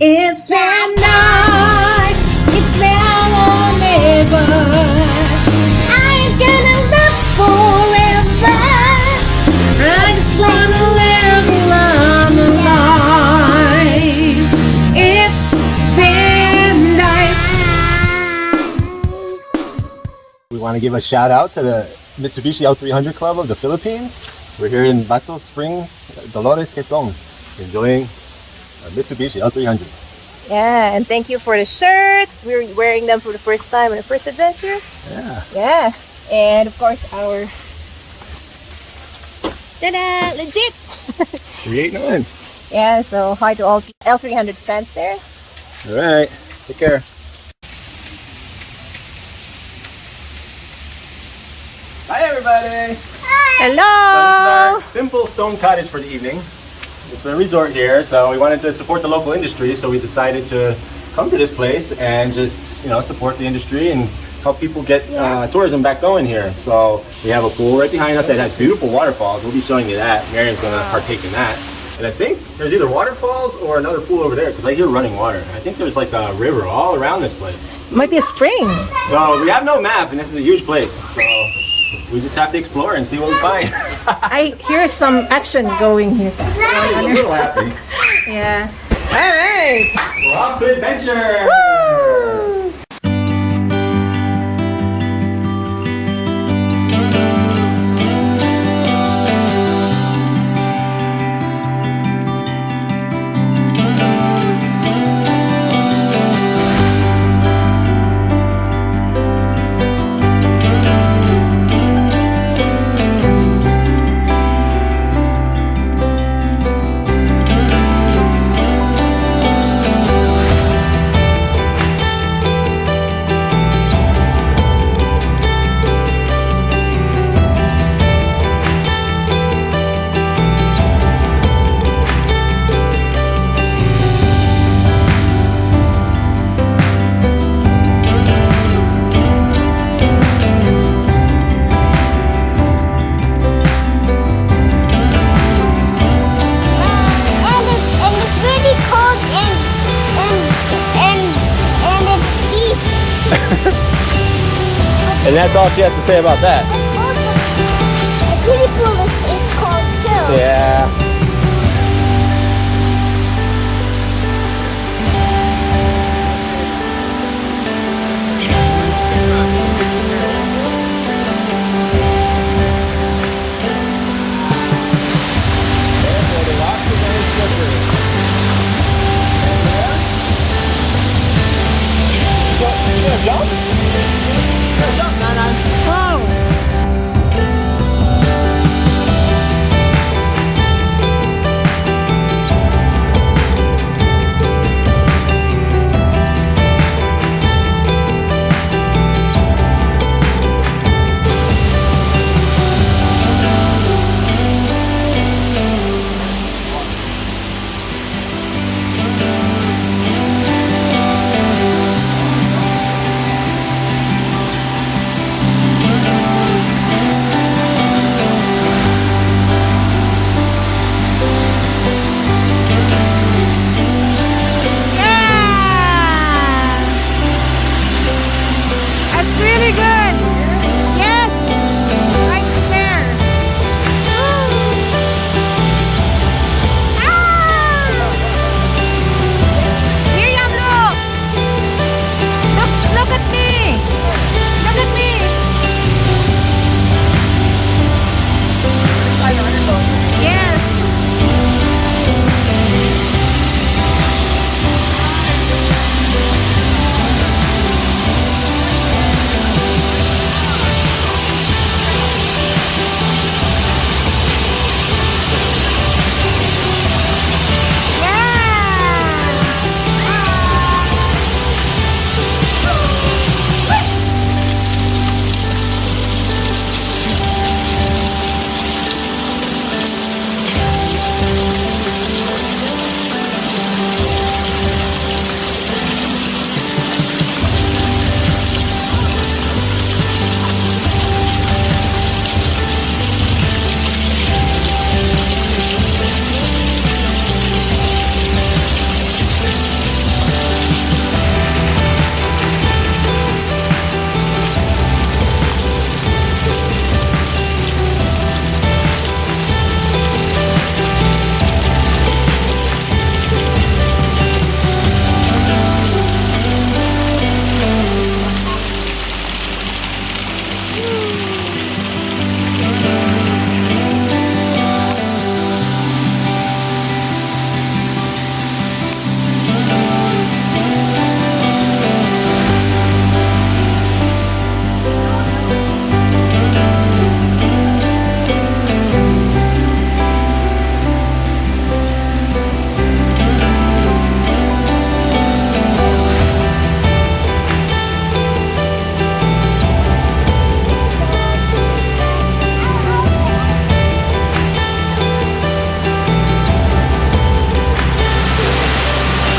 It's Vanlife, it's now or never. I'm gonna live forever. I just wanna live a long life. It's Vanlife. We want to give a shout out to the Mitsubishi L300 Club of the Philippines. We're here in Bato Springs, Dolores, Quezon, enjoying a Mitsubishi L300. Yeah, and thank you for the shirts. We're wearing them for the first time on the first adventure. Yeah. Yeah, and of course our ta-da, legit. 389. Yeah, so hi to all L300 fans there. All right. Take care. Hi, everybody. Hello. So this is our simple stone cottage for the evening. It's a resort here, so we wanted to support the local industry, so we decided to come to this place and just, support the industry and help people get tourism back going here. So we have a pool right behind us that has beautiful waterfalls. We'll be showing you that. Miriam's going to partake in that. And I think there's either waterfalls or another pool over there, because I hear running water. I think there's like a river all around this place. Might be a spring. So we have no map, and this is a huge place. So we just have to explore and see what we find. I hear some action going here. I'm a little happy. Yeah. All right. We're off to adventure. Woo! And that's all she has to say about that. The kiddie pool is cold too. Yeah. Wow.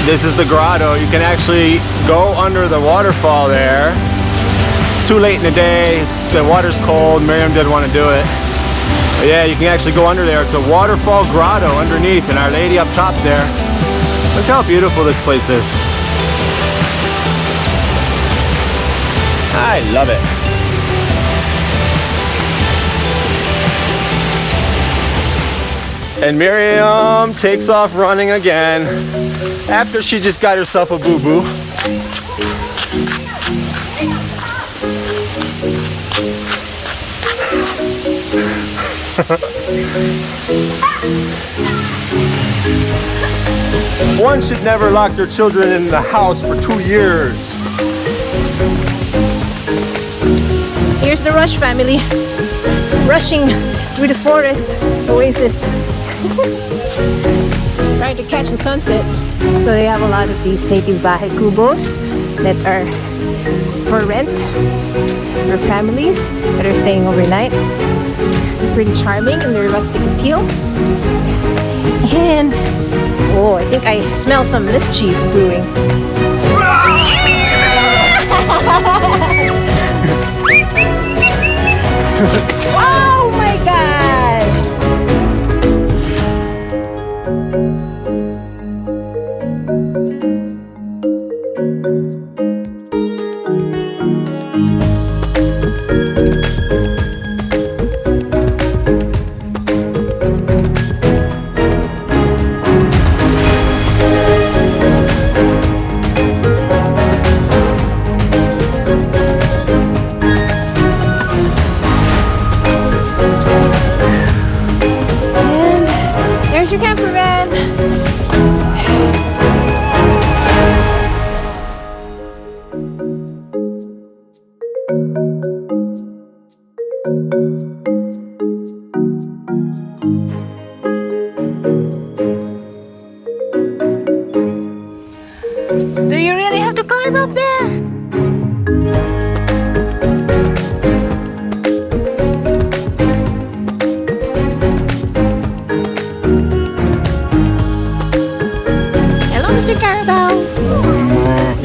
This is the grotto. You can actually go under the waterfall there. It's too late in the day. The water's cold. Miriam didn't want to do it. But yeah, you can actually go under there. It's a waterfall grotto underneath, and Our Lady up top there. Look how beautiful this place is. I love it. And Miriam takes off running again after she just got herself a boo-boo. One should never lock their children in the house for 2 years. Here's the Rush family rushing through the forest oasis. Trying to catch the sunset. So they have a lot of these native bahay kubos that are for rent for families that are staying overnight. Pretty charming in their rustic appeal. And oh, I think I smell some mischief brewing. Oh my gosh! There's your campervan. Do you really have to climb up there?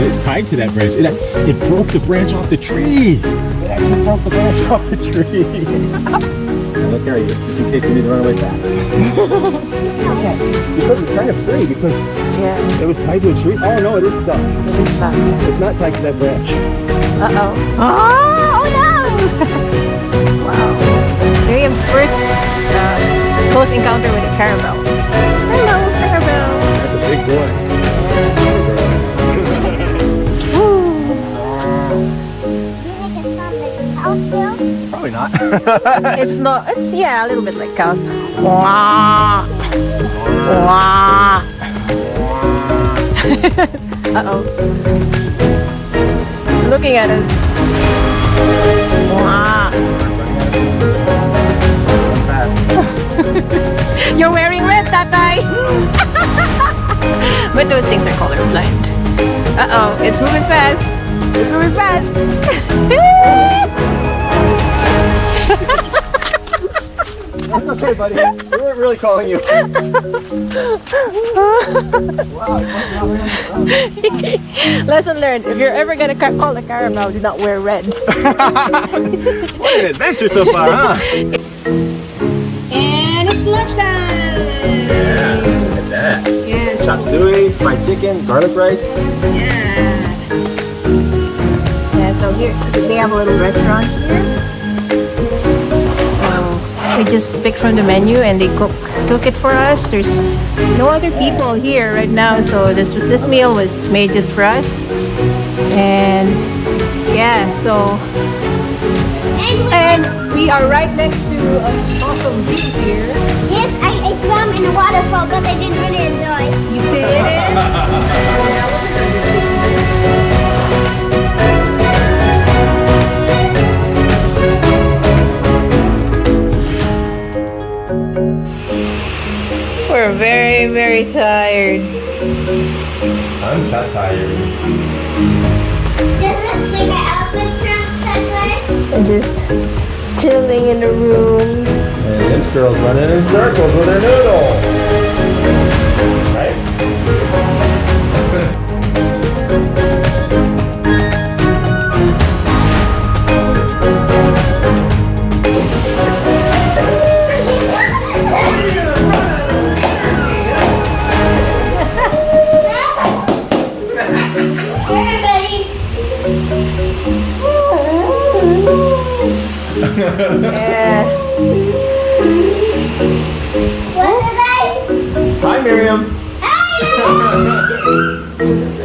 It's tied to that branch. It broke the branch off the tree. It actually broke the branch off the tree. Look here, just in case you need to run away fast. Yeah, because it's kind of free because it was tied to a tree. Oh no, it is stuck. It is stuck. It's not tied to that branch. Uh-oh. Oh no! Wow. Miriam's first close encounter with a caravel. Hello, caravel. That's a big boy. Probably not. It's not. It's a little bit like cows. Wah. Wah. Uh-oh. Looking at us. Wah. You're wearing red, Tatay. But those things are colorblind. Uh-oh, it's moving fast. It's moving fast. That's okay, buddy. We weren't really calling you. Wow. Lesson learned. If you're ever going to call a caravel, do not wear red. What an adventure so far, huh? And it's lunchtime. Yeah, look at that. Yes. Chop suey, fried chicken, garlic rice. Yeah. Yeah, so here, they have a little restaurant here. We just pick from the menu and they cook it for us. There's no other people here right now, so this meal was made just for us. And yeah, so and we are right next to an awesome view here. Yes, I swam in a waterfall, but I didn't really enjoy. You did? We're very, very tired. I'm not tired. This looks like an elephant trunk that And just chilling in the room. And this girl's running in circles with her noodle. Right? Miriam. Hi!